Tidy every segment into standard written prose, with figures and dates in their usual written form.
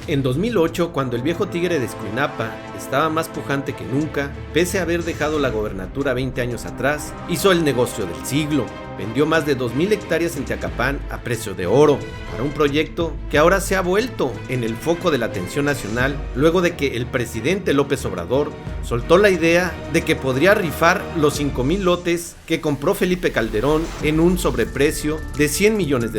En 2008, cuando el viejo tigre de Escuinapa estaba más pujante que nunca, pese a haber dejado la gobernatura 20 años atrás, hizo el negocio del siglo. Vendió más de 2,000 hectáreas en Teacapán a precio de oro, para un proyecto que ahora se ha vuelto en el foco de la atención nacional, luego de que el presidente López Obrador soltó la idea de que podría rifar los 5,000 lotes que compró Felipe Calderón en un sobreprecio de $100 millones,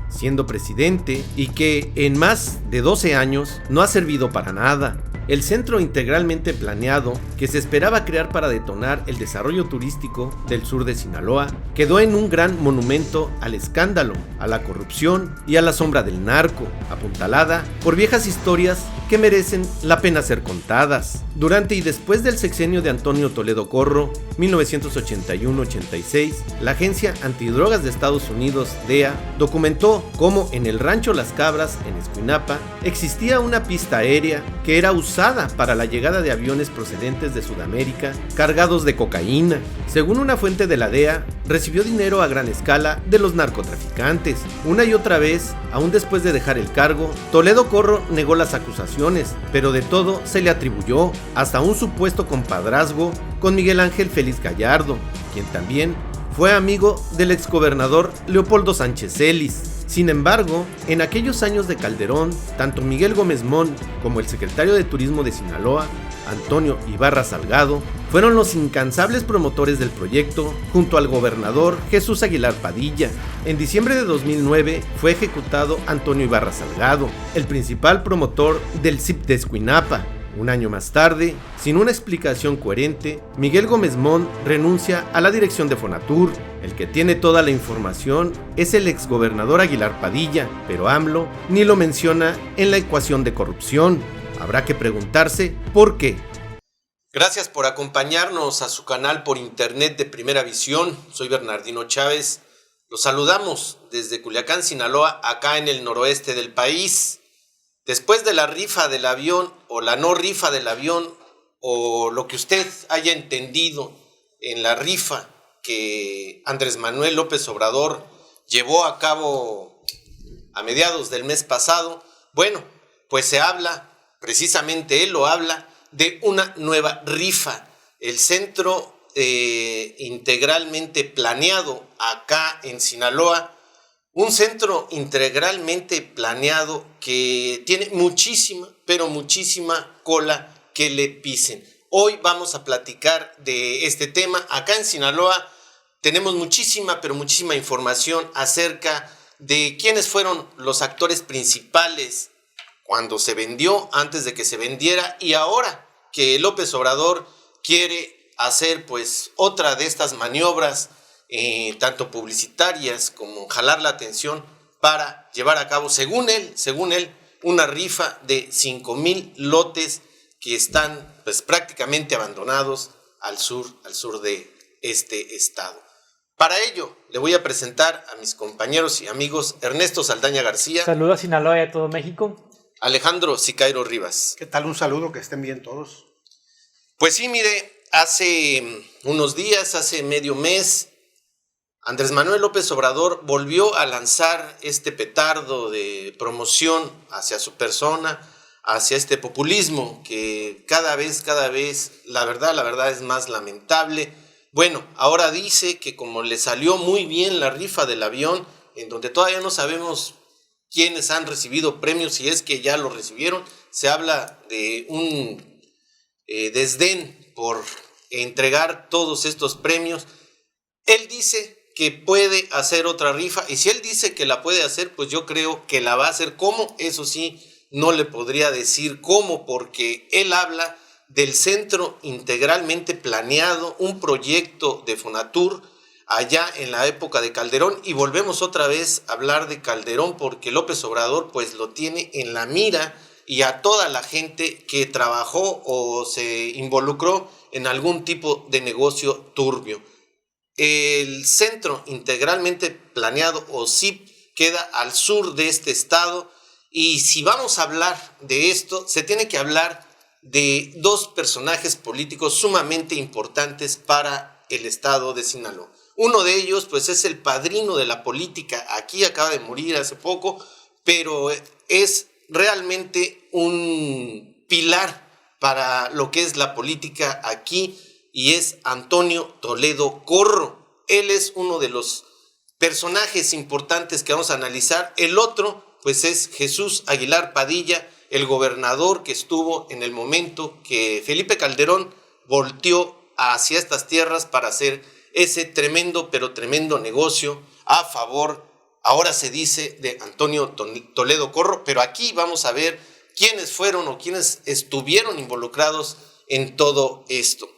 siendo presidente, y que en más de 12 años no ha servido para nada. El centro integralmente planeado, que se esperaba crear para detonar el desarrollo turístico del sur de Sinaloa, quedó en un gran monumento al escándalo, a la corrupción y a la sombra del narco, apuntalada por viejas historias que merecen la pena ser contadas. Durante y después del sexenio de Antonio Toledo Corro, 1981-86, la Agencia Antidrogas de Estados Unidos, DEA, documentó cómo en el rancho Las Cabras, en Escuinapa, existía una pista aérea que era usada para la llegada de aviones procedentes de Sudamérica cargados de cocaína. Según una fuente de la DEA, recibió dinero a gran escala de los narcotraficantes. Una y otra vez, aún después de dejar el cargo, Toledo Corro negó las acusaciones, pero de todo se le atribuyó, hasta un supuesto compadrazgo con Miguel Ángel Félix Gallardo, quien también fue amigo del exgobernador Leopoldo Sánchez Celis. Sin embargo, en aquellos años de Calderón, tanto Miguel Gómez Mon como el secretario de Turismo de Sinaloa, Antonio Ibarra Salgado, fueron los incansables promotores del proyecto junto al gobernador Jesús Aguilar Padilla. En diciembre de 2009 fue ejecutado Antonio Ibarra Salgado, el principal promotor del CIP de Escuinapa. Un año más tarde, sin una explicación coherente, Miguel Gómez Mon renuncia a la dirección de Fonatur. El que tiene toda la información es el exgobernador Aguilar Padilla, pero AMLO ni lo menciona en la ecuación de corrupción. Habrá que preguntarse por qué. Gracias por acompañarnos a su canal por internet de Primera Visión. Soy Bernardino Chávez. Los saludamos desde Culiacán, Sinaloa, acá en el noroeste del país. Después de la rifa del avión o la no rifa del avión o lo que usted haya entendido en la rifa que Andrés Manuel López Obrador llevó a cabo a mediados del mes pasado, bueno, pues se habla, precisamente él lo habla, de una nueva rifa. El centro integralmente planeado acá en Sinaloa, un centro integralmente planeado que tiene muchísima, pero muchísima cola que le pisen. Hoy vamos a platicar de este tema. Acá en Sinaloa tenemos muchísima, pero muchísima información acerca de quiénes fueron los actores principales cuando se vendió, antes de que se vendiera, y ahora que López Obrador quiere hacer pues otra de estas maniobras tanto publicitarias como jalar la atención para llevar a cabo, según él, una rifa de 5,000 lotes que están pues prácticamente abandonados al sur de este estado. Para ello, le voy a presentar a mis compañeros y amigos Ernesto Saldaña García. Saludos a Sinaloa y a todo México. Alejandro Sicairo Rivas. ¿Qué tal? Un saludo, que estén bien todos. Pues sí, mire, hace unos días, hace medio mes, Andrés Manuel López Obrador volvió a lanzar este petardo de promoción hacia su persona, hacia este populismo que cada vez, la verdad es más lamentable. Bueno, ahora dice que como le salió muy bien la rifa del avión, en donde todavía no sabemos quiénes han recibido premios, si es que ya lo recibieron, se habla de un desdén por entregar todos estos premios. Él dice que puede hacer otra rifa, y si él dice que la puede hacer, pues yo creo que la va a hacer. ¿Cómo? Eso sí, no le podría decir cómo, porque él habla del centro integralmente planeado, un proyecto de Fonatur allá en la época de Calderón, y volvemos otra vez a hablar de Calderón porque López Obrador pues lo tiene en la mira, y a toda la gente que trabajó o se involucró en algún tipo de negocio turbio. El centro integralmente planeado o CIP queda al sur de este estado, y si vamos a hablar de esto, se tiene que hablar de dos personajes políticos sumamente importantes para el estado de Sinaloa. Uno de ellos pues es el padrino de la política, aquí acaba de morir hace poco, pero es realmente un pilar para lo que es la política aquí, y es Antonio Toledo Corro. Él es uno de los personajes importantes que vamos a analizar. El otro, pues, es Jesús Aguilar Padilla, el gobernador que estuvo en el momento que Felipe Calderón volteó hacia estas tierras para hacer ese tremendo, pero tremendo negocio a favor, ahora se dice, de Antonio Toledo Corro. Pero aquí vamos a ver quiénes fueron o quiénes estuvieron involucrados en todo esto.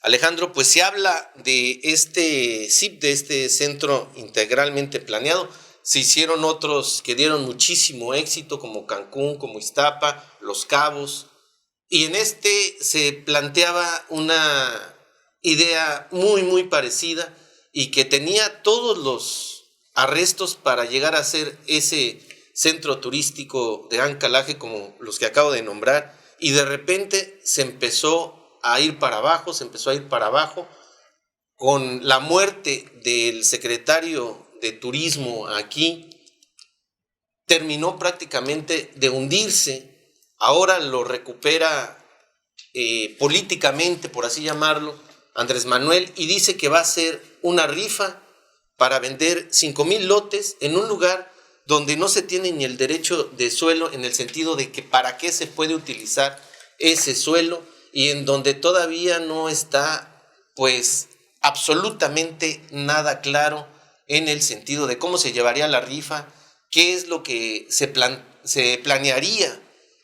Alejandro, pues se habla de este CIP, de este centro integralmente planeado. Se hicieron otros que dieron muchísimo éxito, como Cancún, como Iztapa, Los Cabos, y en este se planteaba una idea muy, muy parecida y que tenía todos los arrestos para llegar a ser ese centro turístico de gran calaje como los que acabo de nombrar, y de repente se empezó a ir para abajo, con la muerte del secretario de Turismo aquí, terminó prácticamente de hundirse. Ahora lo recupera políticamente, por así llamarlo, Andrés Manuel, y dice que va a hacer una rifa para vender 5,000 lotes en un lugar donde no se tiene ni el derecho de suelo, en el sentido de que para qué se puede utilizar ese suelo, y en donde todavía no está, pues, absolutamente nada claro en el sentido de cómo se llevaría la rifa, qué es lo que se planearía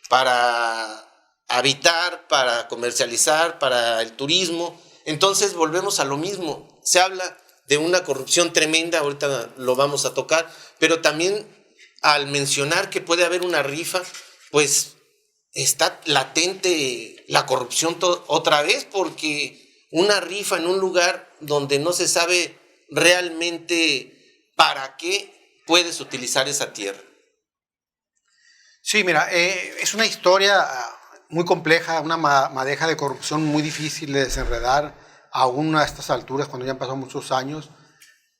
para habitar, para comercializar, para el turismo. Entonces volvemos a lo mismo. Se habla de una corrupción tremenda, ahorita lo vamos a tocar, pero también al mencionar que puede haber una rifa, pues está latente la corrupción otra vez, porque una rifa en un lugar donde no se sabe realmente para qué puedes utilizar esa tierra. Sí, mira, es una historia muy compleja, una madeja de corrupción muy difícil de desenredar, aún a estas alturas, cuando ya han pasado muchos años,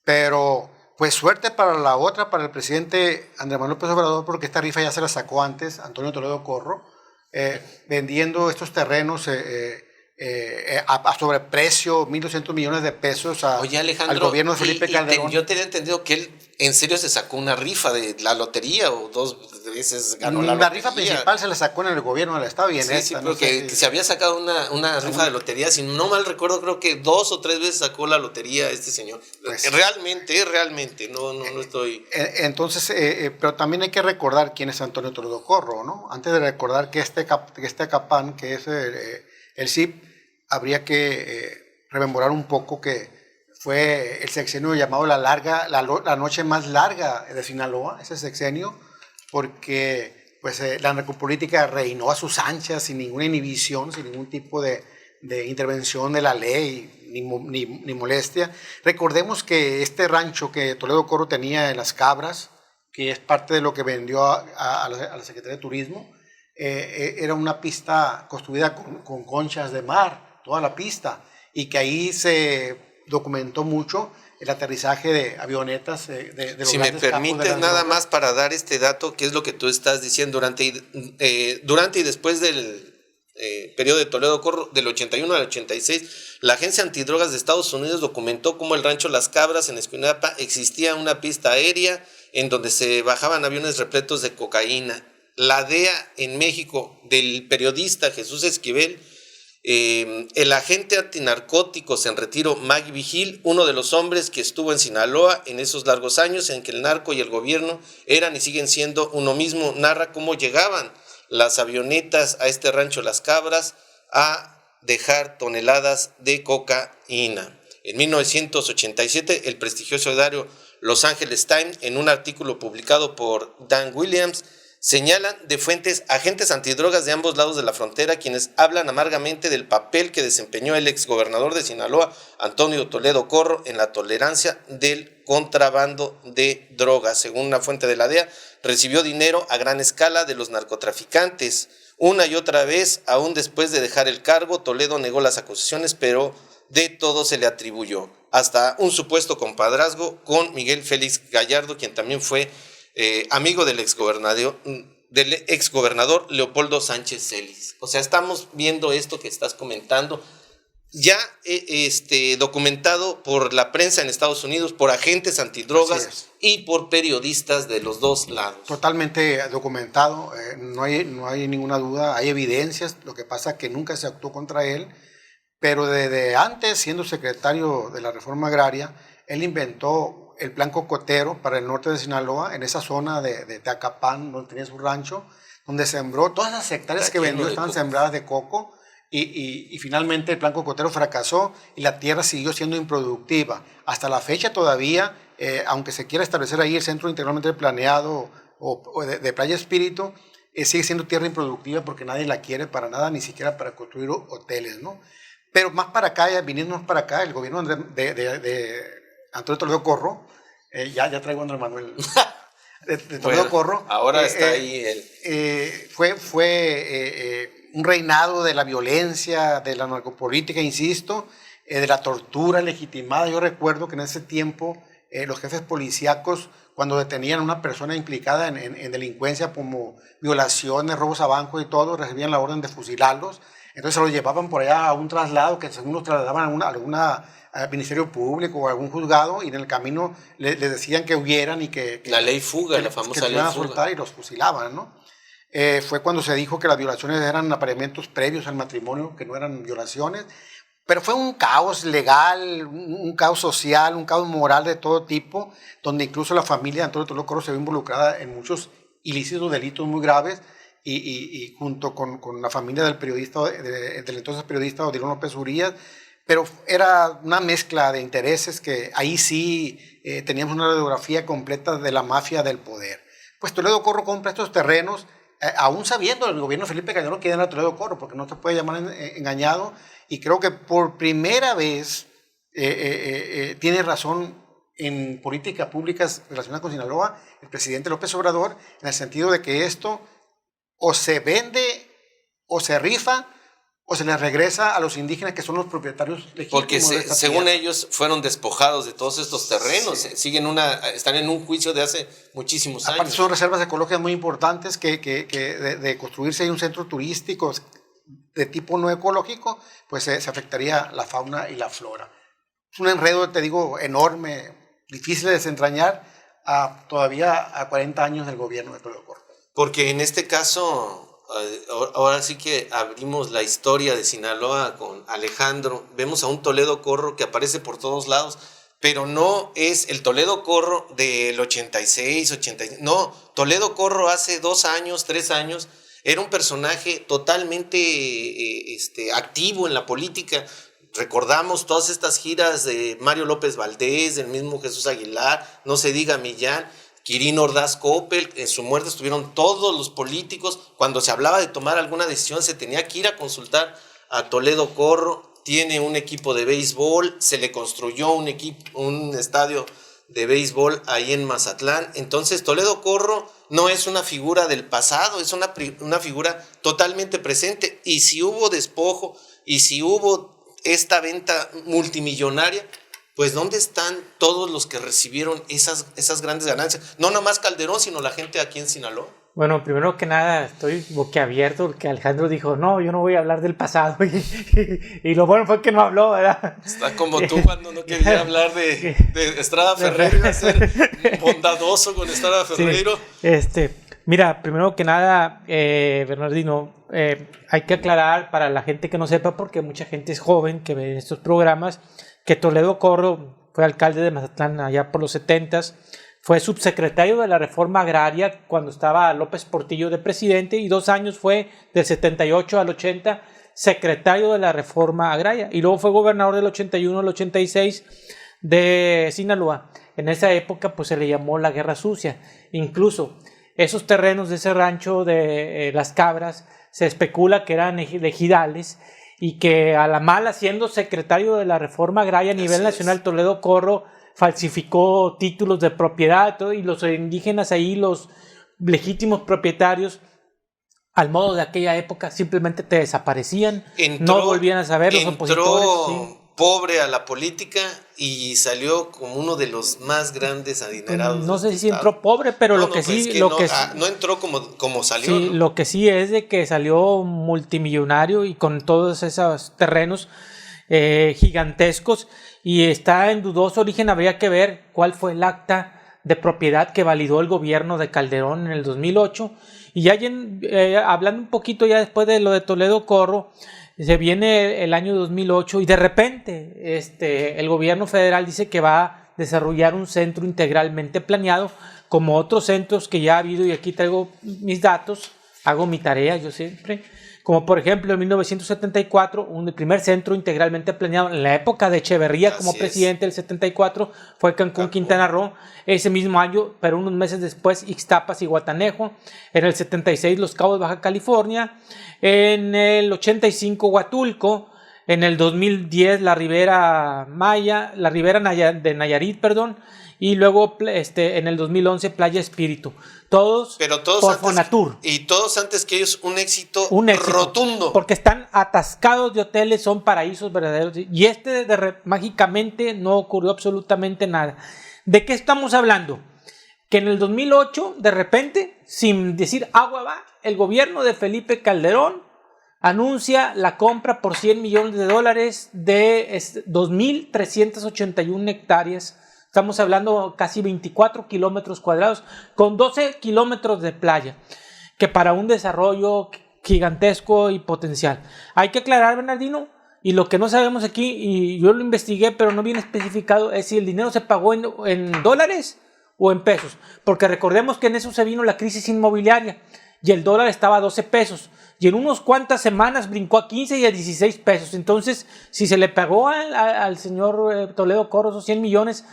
pero pues suerte para la otra, para el presidente Andrés Manuel López Obrador, porque esta rifa ya se la sacó antes Antonio Toledo Corro, vendiendo estos terrenos a sobreprecio, 1,200 millones de pesos Oye, Alejandro, al gobierno de Felipe Calderón. Yo tenía entendido que él en serio se sacó una rifa de la lotería, o 2 veces ganó la lotería. La rifa principal se la sacó en el gobierno del estado, y en sí, esta. Sí, porque no sé, se había sacado una rifa de lotería, si no mal recuerdo, creo que 2 o 3 veces sacó la lotería este señor. Pues, realmente, no estoy... Entonces, pero también hay que recordar quién es Antonio Toledo Corro, ¿no? Antes de recordar que este CAPAN, que es el CIP, habría que rememorar un poco que fue el sexenio llamado la noche más larga de Sinaloa, ese sexenio, porque pues, la narcopolítica reinó a sus anchas, sin ninguna inhibición, sin ningún tipo de intervención de la ley, ni molestia. Recordemos que este rancho que Toledo Corro tenía en Las Cabras, que es parte de lo que vendió a la Secretaría de Turismo, era una pista construida con conchas de mar, toda la pista, y que ahí se documentó mucho el aterrizaje de avionetas de los si me permites, nada más para dar este dato, que es lo que tú estás diciendo, durante y después del periodo de Toledo Corro, del 81 al 86, la Agencia Antidrogas de Estados Unidos documentó cómo el rancho Las Cabras en Escuinapa existía una pista aérea en donde se bajaban aviones repletos de cocaína. La DEA en México, del periodista Jesús Esquivel, el agente antinarcóticos en retiro, Maggie Vigil, uno de los hombres que estuvo en Sinaloa en esos largos años en que el narco y el gobierno eran y siguen siendo uno mismo, narra cómo llegaban las avionetas a este rancho Las Cabras a dejar toneladas de cocaína. En 1987, el prestigioso diario Los Angeles Times, en un artículo publicado por Dan Williams, señalan de fuentes agentes antidrogas de ambos lados de la frontera, quienes hablan amargamente del papel que desempeñó el exgobernador de Sinaloa, Antonio Toledo Corro, en la tolerancia del contrabando de drogas. Según una fuente de la DEA, recibió dinero a gran escala de los narcotraficantes. Una y otra vez, aún después de dejar el cargo, Toledo negó las acusaciones, pero de todo se le atribuyó, hasta un supuesto compadrazgo con Miguel Félix Gallardo, quien también fue amigo del exgobernador del exgobernador Leopoldo Sánchez Celis. O sea, estamos viendo esto que estás comentando, ya documentado por la prensa en Estados Unidos, por agentes antidrogas y por periodistas de los dos lados. Totalmente documentado, no hay ninguna duda, hay evidencias, lo que pasa es que nunca se actuó contra él, pero desde antes, siendo secretario de la Reforma Agraria, él inventó el plan cocotero para el norte de Sinaloa, en esa zona de Teacapán, donde tenía su rancho, donde sembró todas las hectáreas que vendió, estaban sembradas de coco, y finalmente el plan cocotero fracasó y la tierra siguió siendo improductiva. Hasta la fecha todavía, aunque se quiera establecer ahí el centro integralmente planeado de Playa Espíritu, sigue siendo tierra improductiva porque nadie la quiere para nada, ni siquiera para construir hoteles, ¿no? Pero más para acá, viniendo más para acá, el gobierno de Antonio Toledo Corro, ya traigo a Andrés Manuel, de Toledo Corro. Ahora está ahí él. Fue un reinado de la violencia, de la narcopolítica, insisto, de la tortura legitimada. Yo recuerdo que en ese tiempo los jefes policíacos, cuando detenían a una persona implicada en delincuencia como violaciones, robos a banco y todo, recibían la orden de fusilarlos. Entonces se los llevaban por allá a un traslado que según los trasladaban al Ministerio Público o a algún juzgado, y en el camino les decían que huyeran y que la ley fuga, la famosa ley fuga. Y los fusilaban, ¿no? Fue cuando se dijo que las violaciones eran apareamientos previos al matrimonio, que no eran violaciones. Pero fue un caos legal, un caos social, un caos moral de todo tipo, donde incluso la familia de Antonio Toledo Corro se vio involucrada en muchos ilícitos, delitos muy graves, y junto con la familia del entonces periodista Odilon López Urías. Pero era una mezcla de intereses que ahí sí teníamos una radiografía completa de la mafia del poder. Pues Toledo Corro compra estos terrenos, aún sabiendo el gobierno de Felipe Calderón que era Toledo Corro, porque no se puede llamar engañado, y creo que por primera vez tiene razón en políticas públicas relacionadas con Sinaloa el presidente López Obrador, en el sentido de que esto o se vende o se rifa o se les regresa a los indígenas, que son los propietarios legítimos. Porque según ellos fueron despojados de todos estos terrenos, sí. Están en un juicio de hace muchísimos años. Aparte son reservas ecológicas muy importantes que de construirse ahí un centro turístico de tipo no ecológico, pues se afectaría la fauna y la flora. Es un enredo, te digo, enorme, difícil de desentrañar todavía a 40 años del gobierno de Toledo Corro. Porque en este caso, ahora sí que abrimos la historia de Sinaloa con Alejandro. Vemos a un Toledo Corro que aparece por todos lados, pero no es el Toledo Corro del 86, 87. No, Toledo Corro hace 2 años, 3 años, era un personaje totalmente activo en la política. Recordamos todas estas giras de Mario López Valdés, del mismo Jesús Aguilar, no se diga Millán, Quirino Ordaz Coppel. En su muerte estuvieron todos los políticos. Cuando se hablaba de tomar alguna decisión, se tenía que ir a consultar a Toledo Corro. Tiene un equipo de béisbol, se le construyó un estadio de béisbol ahí en Mazatlán. Entonces Toledo Corro no es una figura del pasado, es una figura totalmente presente. Y si hubo despojo, y si hubo esta venta multimillonaria, pues ¿dónde están todos los que recibieron esas grandes ganancias? No nomás Calderón, sino la gente aquí en Sinaloa. Bueno, primero que nada, estoy boquiabierto porque Alejandro dijo, no, yo no voy a hablar del pasado. Y lo bueno fue que no habló, ¿verdad? Está como tú cuando no quería hablar de Estrada Ferreiro, iba a ser bondadoso con Estrada Ferreiro. Sí. Mira, primero que nada, Bernardino, hay que aclarar para la gente que no sepa, porque mucha gente es joven que ve estos programas, que Toledo Corro fue alcalde de Mazatlán allá por los 70s, fue subsecretario de la Reforma Agraria cuando estaba López Portillo de presidente, y 2 años fue del 78 al 80 secretario de la Reforma Agraria, y luego fue gobernador del 81 al 86 de Sinaloa. En esa época pues se le llamó la Guerra Sucia. Incluso esos terrenos de ese rancho de Las Cabras se especula que eran ejidales, y que a la mala, siendo secretario de la Reforma Agraria a nivel nacional, Toledo Corro falsificó títulos de propiedad, todo, y los indígenas ahí, los legítimos propietarios, al modo de aquella época, simplemente te desaparecían, no volvían a saber los opositores. Sí. pobre a la política y salió como uno de los más grandes adinerados. No sé si entró pobre, pero no entró como salió. Sí, ¿no? lo que sí es de que salió multimillonario y con todos esos terrenos gigantescos, y está en dudoso origen. Habría que ver cuál fue el acta de propiedad que validó el gobierno de Calderón en el 2008. Y ya hablando un poquito ya después de lo de Toledo Corro, se viene el año 2008 y de repente el gobierno federal dice que va a desarrollar un centro integralmente planeado, como otros centros que ya ha habido, y aquí traigo mis datos, hago mi tarea yo siempre, como por ejemplo en 1974, el primer centro integralmente planeado en la época de Echeverría como presidente, el 74, fue Cancún, Quintana Roo. Ese mismo año, pero unos meses después, Ixtapas y Guatanejo. En el 76, Los Cabos, Baja California. En el 85, Huatulco. En el 2010, la Ribera de Nayarit, y luego en el 2011 Playa Espíritu. Todos por Fonatur. Y todos antes que ellos un éxito rotundo. Porque están atascados de hoteles, son paraísos verdaderos. Y mágicamente no ocurrió absolutamente nada. ¿De qué estamos hablando? Que en el 2008, de repente, sin decir agua va, el gobierno de Felipe Calderón anuncia la compra por $100 millones de 2.381 hectáreas. Estamos hablando casi 24 kilómetros cuadrados con 12 kilómetros de playa, que para un desarrollo gigantesco y potencial. Hay que aclarar, Bernardino, y lo que no sabemos aquí, y yo lo investigué, pero no viene especificado, es si el dinero se pagó en dólares o en pesos. Porque recordemos que en eso se vino la crisis inmobiliaria y el dólar estaba a 12 pesos. Y en unas cuantas semanas brincó a 15 y a 16 pesos. Entonces, si se le pagó al señor Toledo Corro esos 100 millones,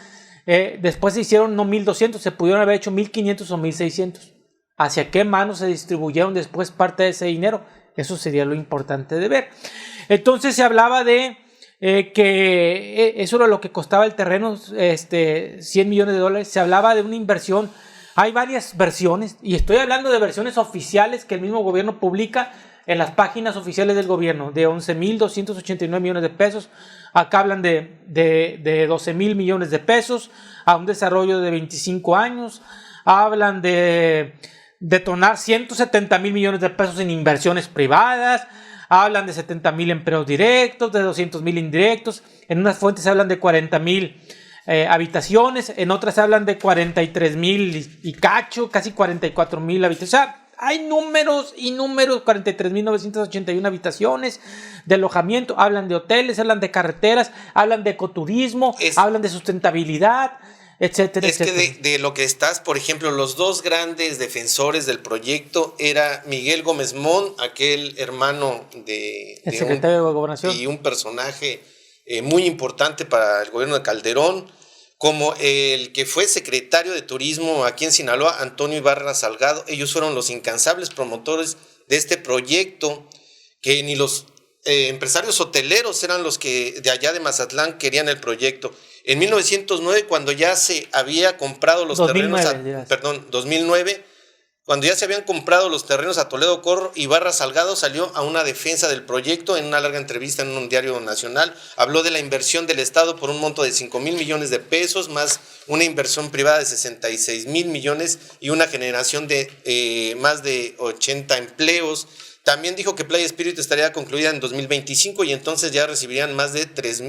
después se hicieron no 1.200, se pudieron haber hecho 1.500 o 1.600. ¿Hacia qué manos se distribuyeron después parte de ese dinero? Eso sería lo importante de ver. Entonces se hablaba de que eso era lo que costaba el terreno, 100 millones de dólares. Se hablaba de una inversión. Hay varias versiones, y estoy hablando de versiones oficiales que el mismo gobierno publica en las páginas oficiales del gobierno, de 11.289 millones de pesos. Acá hablan de 12.000 millones de pesos a un desarrollo de 25 años. Hablan de detonar 170.000 millones de pesos en inversiones privadas. Hablan de 70.000 empleos directos, de 200.000 indirectos. En unas fuentes hablan de 40.000 habitaciones, en otras hablan de 43.000 y cacho, casi 44.000 habitaciones. O sea, hay números y números, 43.981 habitaciones de alojamiento. Hablan de hoteles, hablan de carreteras, hablan de ecoturismo, hablan de sustentabilidad, etcétera, etcétera. Que de lo que estás, por ejemplo, los dos grandes defensores del proyecto era Miguel Gómez Mont, aquel hermano el secretario de Gobernación, y un personaje muy importante para el gobierno de Calderón, como el que fue secretario de Turismo aquí en Sinaloa, Antonio Ibarra Salgado. Ellos fueron los incansables promotores de este proyecto, que ni los empresarios hoteleros eran los que de allá de Mazatlán querían el proyecto. En 1909, cuando ya se había comprado los 2009, cuando ya se habían comprado los terrenos a Toledo Corro, Ibarra Salgado salió a una defensa del proyecto en una larga entrevista en un diario nacional. Habló de la inversión del Estado por un monto de 5.000 millones de pesos, más una inversión privada de 66.000 millones y una generación de más de 80 empleos. También dijo que Playa Espíritu estaría concluida en 2025 y entonces ya recibirían más de 3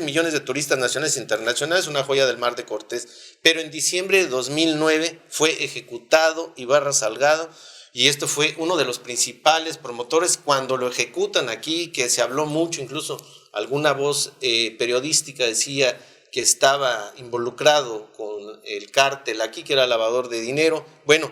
millones de turistas nacionales e internacionales, una joya del Mar de Cortés. Pero en diciembre de 2009 fue ejecutado Ibarra Salgado, y esto fue uno de los principales promotores. Cuando lo ejecutan aquí, que se habló mucho, incluso alguna voz periodística decía que estaba involucrado con el cártel aquí, que era lavador de dinero. Bueno,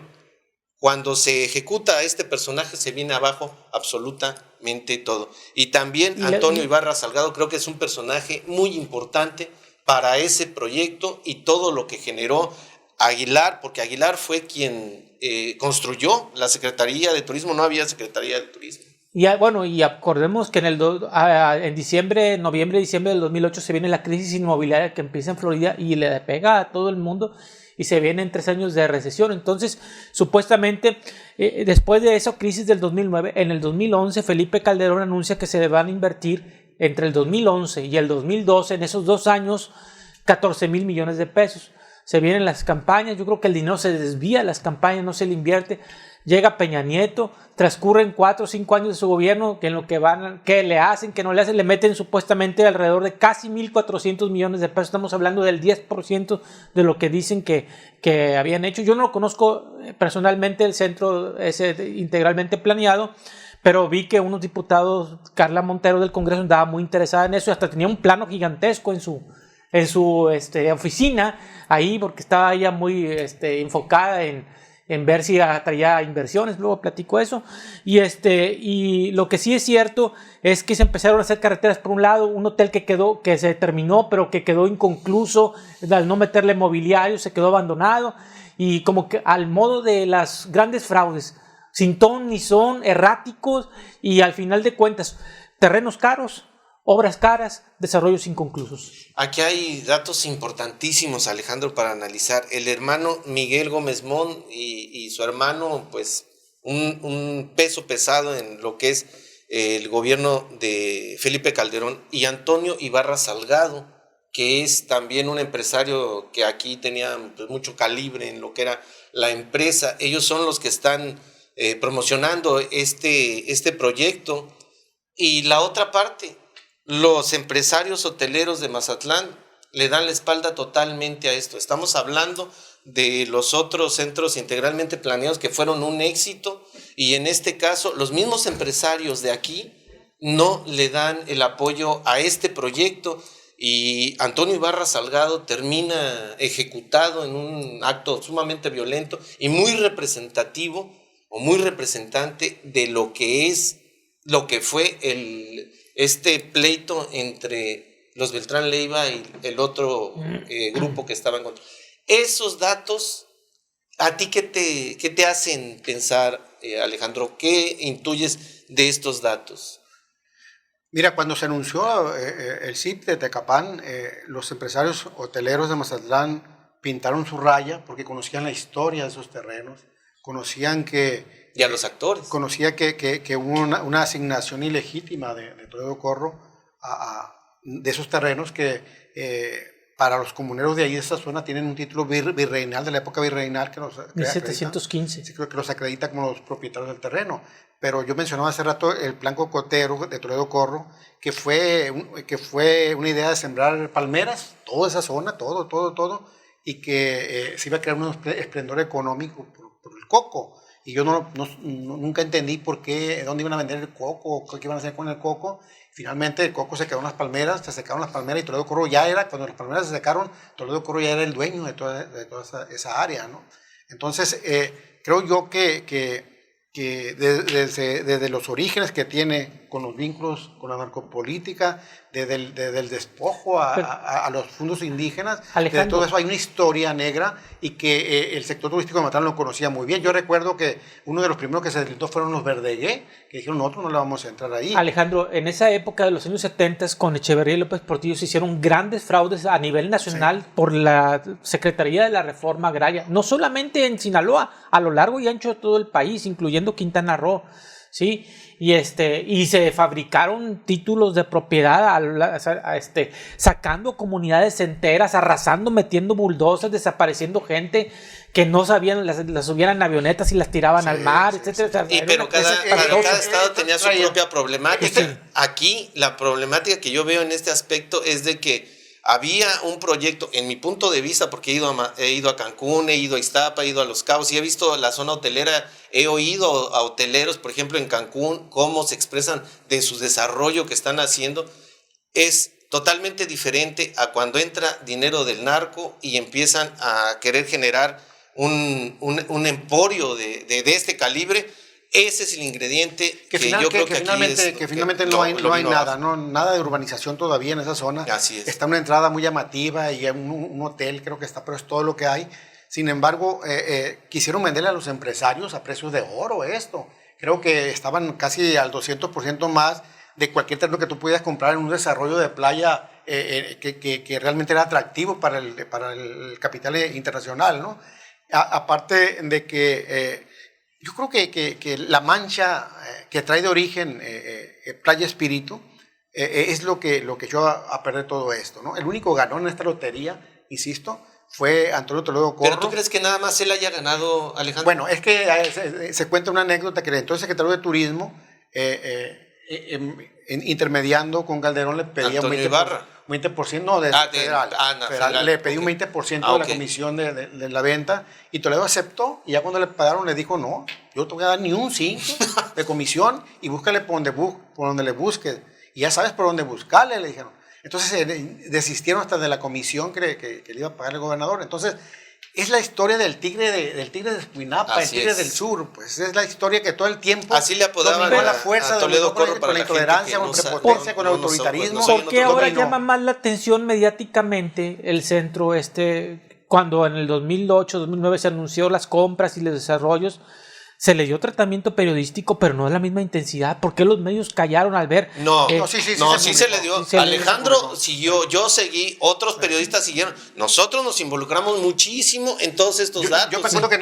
cuando se ejecuta a este personaje se viene abajo absolutamente todo. Y también Antonio Ibarra Salgado creo que es un personaje muy importante para ese proyecto y todo lo que generó Aguilar, porque Aguilar fue quien construyó la Secretaría de Turismo, no había Secretaría de Turismo. Y bueno, y acordemos que en noviembre, diciembre del 2008 se viene la crisis inmobiliaria que empieza en Florida y le pega a todo el mundo, y se vienen 3 años de recesión. Entonces, supuestamente, después de esa crisis del 2009, en el 2011, Felipe Calderón anuncia que se van a invertir entre el 2011 y el 2012, en esos 2 años, 14,000 millones de pesos. Se vienen las campañas, yo creo que el dinero se desvía de las campañas, no se le invierte. Llega Peña Nieto, transcurren 4 o 5 años de su gobierno, que en lo que van, que le hacen, que no le hacen, le meten supuestamente alrededor de casi 1,400 millones de pesos. Estamos hablando del 10% de lo que dicen que habían hecho. Yo no lo conozco personalmente, el centro ese integralmente planeado, pero vi que unos diputados, Carla Montero del Congreso, andaba muy interesada en eso y hasta tenía un plano gigantesco en su oficina ahí, porque estaba ella muy enfocada en ver si atraía inversiones. Luego platico eso. Y lo que sí es cierto es que se empezaron a hacer carreteras. Por un lado, un hotel que se terminó, pero que quedó inconcluso al no meterle mobiliario, se quedó abandonado, y como que al modo de las grandes fraudes, sin ton ni son, erráticos, y al final de cuentas, terrenos caros, obras caras, desarrollos inconclusos. Aquí hay datos importantísimos, Alejandro, para analizar. El hermano Miguel Gómez Mont y su hermano, pues un peso pesado en lo que es el gobierno de Felipe Calderón, y Antonio Ibarra Salgado, que es también un empresario que aquí tenía pues mucho calibre en lo que era la empresa. Ellos son los que están promocionando este proyecto. Y la otra parte, los empresarios hoteleros de Mazatlán le dan la espalda totalmente a esto. Estamos hablando de los otros centros integralmente planeados que fueron un éxito, y en este caso los mismos empresarios de aquí no le dan el apoyo a este proyecto, y Antonio Ibarra Salgado termina ejecutado en un acto sumamente violento y muy representativo o muy representante de lo que fue este pleito entre los Beltrán Leiva y el otro grupo que estaba en contra. Esos datos, ¿a ti qué te hacen pensar, Alejandro? ¿Qué intuyes de estos datos? Mira, cuando se anunció el CIP de Tecapán, los empresarios hoteleros de Mazatlán pintaron su raya porque conocían la historia de esos terrenos, conocían que... Y a los actores. Conocía que hubo una asignación ilegítima de Toledo Corro de esos terrenos que para los comuneros de ahí, de esa zona, tienen un título virreinal, de la época virreinal, que los 1715. Sí, creo que los acredita como los propietarios del terreno. Pero yo mencionaba hace rato el plan cocotero de Toledo Corro, que fue una idea de sembrar palmeras, toda esa zona, todo, y que se iba a crear un esplendor económico por el coco. Y yo nunca entendí por qué, dónde iban a vender el coco, qué iban a hacer con el coco. Finalmente el coco se quedó en las palmeras, se secaron las palmeras, y Toledo Corro cuando las palmeras se secaron, Toledo Corro ya era el dueño de toda esa área, ¿no? Entonces, creo yo que desde los orígenes que tiene, con los vínculos con la narcopolítica, desde el despojo a los fondos indígenas, de todo eso hay una historia negra, y que el sector turístico de Mazatlán lo conocía muy bien. Yo recuerdo que uno de los primeros que se deslindó fueron los Verdegué, que dijeron, nosotros no le vamos a entrar ahí. Alejandro, en esa época de los años 70, con Echeverría y López Portillo, se hicieron grandes fraudes a nivel nacional, sí, por la Secretaría de la Reforma Agraria, no solamente en Sinaloa, a lo largo y ancho de todo el país, incluyendo Quintana Roo, ¿sí? Y se fabricaron títulos de propiedad sacando comunidades enteras, arrasando, metiendo bulldozers, desapareciendo gente que no sabían, las subían en avionetas y las tiraban al mar, etcétera. Y pero cada estado tenía su propia problemática. Aquí la problemática que yo veo en este aspecto es de que había un proyecto, en mi punto de vista, porque he ido a Cancún, he ido a Iztapa, he ido a Los Cabos y he visto la zona hotelera, he oído a hoteleros, por ejemplo en Cancún, cómo se expresan de su desarrollo que están haciendo. Es totalmente diferente a cuando entra dinero del narco y empiezan a querer generar un emporio de este calibre. Ese es el ingrediente que yo creo que finalmente no hay nada, nada de urbanización todavía en esa zona. Así es. Está una entrada muy llamativa y un hotel creo que está, pero es todo lo que hay. Sin embargo, quisieron venderle a los empresarios a precios de oro esto. Creo que estaban casi al 200% más de cualquier terreno que tú pudieras comprar en un desarrollo de playa que realmente era atractivo para el capital internacional, ¿no? Aparte de que yo creo que la mancha que trae de origen Playa Espíritu es lo que echó a perder todo esto, ¿no? El único ganón en esta lotería, insisto, fue Antonio Toledo Corro. ¿Pero tú crees que nada más él haya ganado, Alejandro? Bueno, es que se cuenta una anécdota que el entonces secretario de Turismo, intermediando con Calderón, le pedía Antonio Ibarra. un 20%, no, federal, le pedía un 20% de la comisión de la venta, y Toledo aceptó, y ya cuando le pagaron le dijo, no, yo te voy a dar ni un 5 de comisión, y búscale por donde le busques, y ya sabes por dónde buscarle, le dijeron. Entonces desistieron hasta de la comisión que le iba a pagar el gobernador. Entonces, es la historia del tigre de Escuinapa, el tigre del sur. Pues es la historia que todo el tiempo así le apodaban la fuerza, a Toledo Corro con la intolerancia, con la prepotencia, con el autoritarismo. ¿Por qué ahora llama más la atención mediáticamente el centro cuando en el 2008, 2009 se anunció las compras y los desarrollos? Se le dio tratamiento periodístico, pero no de la misma intensidad. ¿Por qué los medios callaron al ver? Sí se le dio. Alejandro siguió, yo seguí, otros periodistas siguieron. Nosotros nos involucramos muchísimo en todos estos datos. Yo me acuerdo que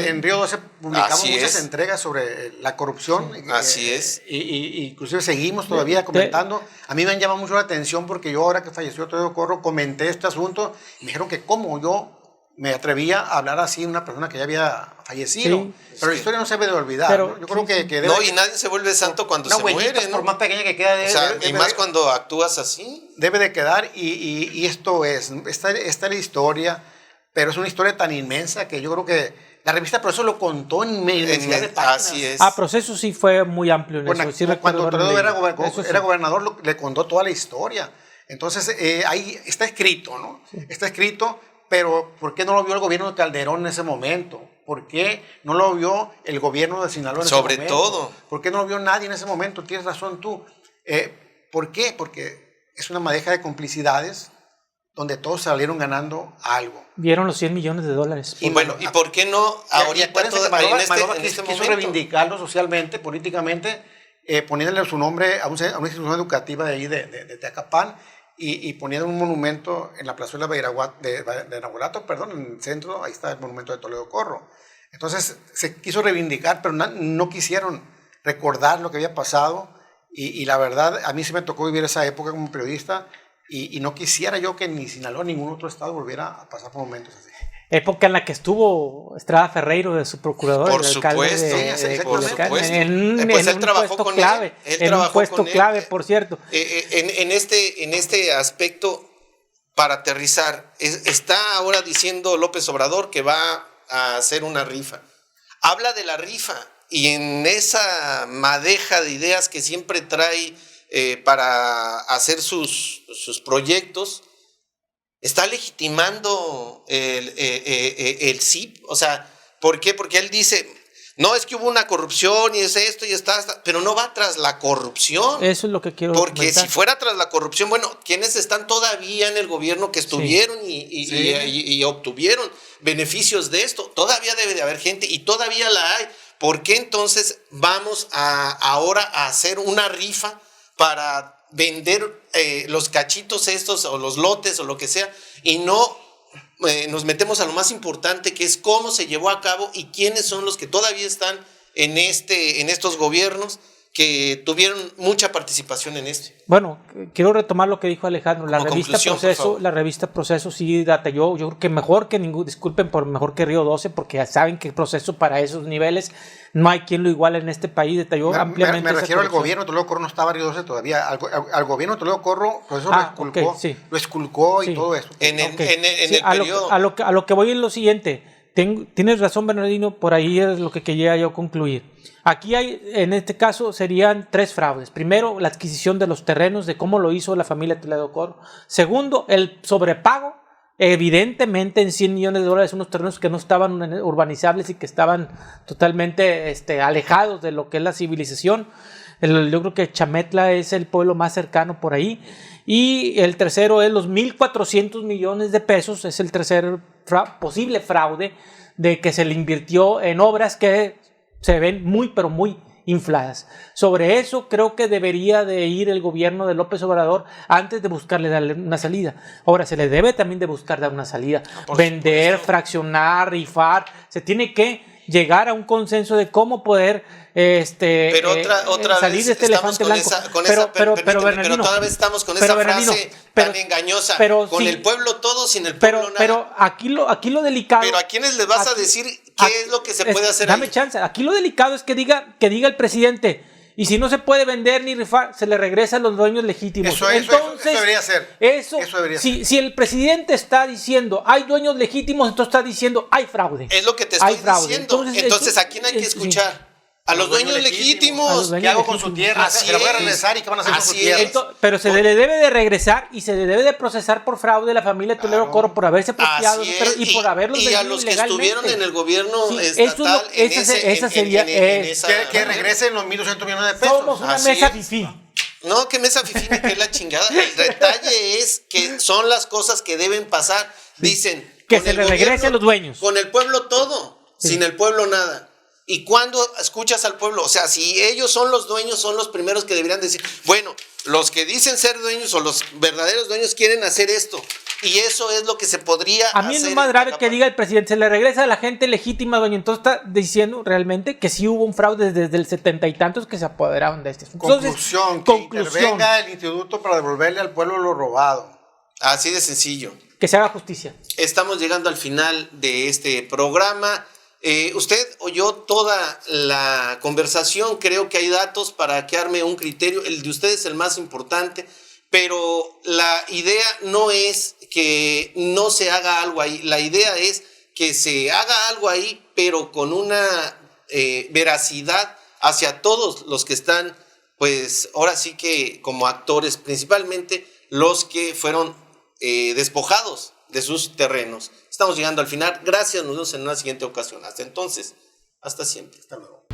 en Río 12 publicamos muchas entregas sobre la corrupción. Así es. Y inclusive seguimos todavía comentando. A mí me han llamado mucho la atención porque yo, ahora que falleció Toledo Corro, comenté este asunto y me dijeron que cómo yo me atrevía a hablar así de una persona que ya había fallecido. Sí, pero la historia no se debe de olvidar. Pero, ¿no? Yo creo que debe... No, y nadie se vuelve santo cuando se muere, ¿no? Por más pequeña que queda... y más cuando actúas así. Debe de quedar, y esto es... Esta es la historia, pero es una historia tan inmensa que yo creo que la revista Proceso lo contó en inmensidad de páginas. Así es. Proceso sí fue muy amplio en eso. Sí, cuando Toledo era gobernador, le contó toda la historia. Entonces, ahí está escrito, ¿no? Sí. Está escrito... Pero ¿por qué no lo vio el gobierno de Calderón en ese momento? ¿Por qué no lo vio el gobierno de Sinaloa en ese momento? Sobre todo. ¿Por qué no lo vio nadie en ese momento? Tienes razón tú. ¿Por qué? Porque es una madeja de complicidades donde todos salieron ganando algo. Vieron los 100 millones de dólares. Y bueno, ¿y por qué no ahorita quiso reivindicarlo socialmente, políticamente, poniéndole su nombre a una institución educativa de ahí, de Teacapán, y poniendo un monumento en la plazuela de Navolato, en el centro, ahí está el monumento de Toledo Corro. Entonces se quiso reivindicar, pero no quisieron recordar lo que había pasado, y la verdad, a mí sí me tocó vivir esa época como periodista, y no quisiera yo que ni Sinaloa ni ningún otro estado volviera a pasar por momentos así. Época en la que estuvo Estrada Ferreiro de su procurador, por supuesto, en un puesto clave, en un puesto clave, por cierto. En este aspecto, para aterrizar, está ahora diciendo López Obrador que va a hacer una rifa. Habla de la rifa, y en esa madeja de ideas que siempre trae para hacer sus proyectos, está legitimando el CIP. O sea, ¿por qué? Porque él dice, no, es que hubo una corrupción y es esto y está, pero no va tras la corrupción. Eso es lo que quiero Porque si fuera tras la corrupción, bueno, ¿quiénes están todavía en el gobierno que estuvieron y obtuvieron beneficios de esto? Todavía debe de haber gente, y todavía la hay. ¿Por qué entonces vamos ahora a hacer una rifa para vender los cachitos estos o los lotes o lo que sea, y no nos metemos a lo más importante, que es cómo se llevó a cabo y quiénes son los que todavía están en estos gobiernos que tuvieron mucha participación en esto? Bueno, quiero retomar lo que dijo Alejandro. La revista Proceso sí data. Yo creo que mejor que mejor que Río 12, porque ya saben que Proceso para esos niveles no hay quien lo iguale en este país. Detalló ampliamente. Me refiero al gobierno de Toledo Corro, no estaba Río 12 todavía. Al gobierno de Toledo Corro, Proceso lo esculcó y todo eso. En el periodo. A lo que voy es lo siguiente. Tienes razón, Bernardino, por ahí es lo que quería yo concluir. Aquí en este caso serían 3 fraudes. Primero, la adquisición de los terrenos, de cómo lo hizo la familia Toledo Corro. Segundo, el sobrepago, evidentemente en 100 millones de dólares, unos terrenos que no estaban urbanizables y que estaban totalmente alejados de lo que es la civilización. Yo creo que Chametla es el pueblo más cercano por ahí. Y el tercero es los 1,400 millones de pesos, es el tercer posible fraude de que se le invirtió en obras que se ven muy, pero muy infladas. Sobre eso creo que debería de ir el gobierno de López Obrador antes de buscarle darle una salida. Ahora, se le debe también de buscar dar una salida. Vender, fraccionar, rifar. Se tiene que llegar a un consenso de cómo poder pero otra salir vez de este elefante blanco. Pero Bernardino, otra vez estamos con pero esa Bernardino, frase tan engañosa, con sí, el pueblo todo, sin el pueblo nada. Pero aquí lo delicado. Pero ¿a quiénes les vas a decir qué es lo que se puede hacer Dame ahí? chance. Aquí lo delicado es que diga el presidente, y si no se puede vender ni rifar, se le regresa a los dueños legítimos. Eso debería ser. Eso debería ser. Si el presidente está diciendo hay dueños legítimos, entonces está diciendo hay fraude. Es lo que te estoy diciendo. Entonces, ¿a quién hay que escuchar? Sí. A los dueños legítimos. ¿Qué hago con su tierra? Se la voy a regresar y qué van a hacer con su tierra. Pero se le debe de regresar y se le debe de procesar por fraude a la familia Toledo Corro por haberse apropiado y por haberlos vendido a los que ilegalmente. estuvieron en el gobierno estatal que regresen los 1.200 millones de pesos. Somos una mesa fifí. No, que mesa fifí, que es la chingada. El detalle es que son las cosas que deben pasar. Dicen que se le regrese a los dueños. Con el pueblo todo, sin el pueblo nada. ¿Y cuando escuchas al pueblo? O sea, si ellos son los dueños, son los primeros que deberían decir, bueno, los que dicen ser dueños o los verdaderos dueños quieren hacer esto. Y eso es lo que se podría hacer. A mí es más grave que diga el presidente, se le regresa a la gente legítima, doña. Entonces está diciendo realmente que sí hubo un fraude desde el 70 y tantos que se apoderaron de este. Conclusión, que intervenga el instituto para devolverle al pueblo lo robado. Así de sencillo. Que se haga justicia. Estamos llegando al final de este programa. Usted oyó toda la conversación, creo que hay datos para que arme un criterio, el de usted es el más importante, pero la idea no es que no se haga algo ahí, la idea es que se haga algo ahí, pero con una veracidad hacia todos los que están, pues ahora sí que como actores, principalmente los que fueron despojados de sus terrenos. Estamos llegando al final. Gracias, nos vemos en una siguiente ocasión. Hasta entonces, hasta siempre. Hasta luego.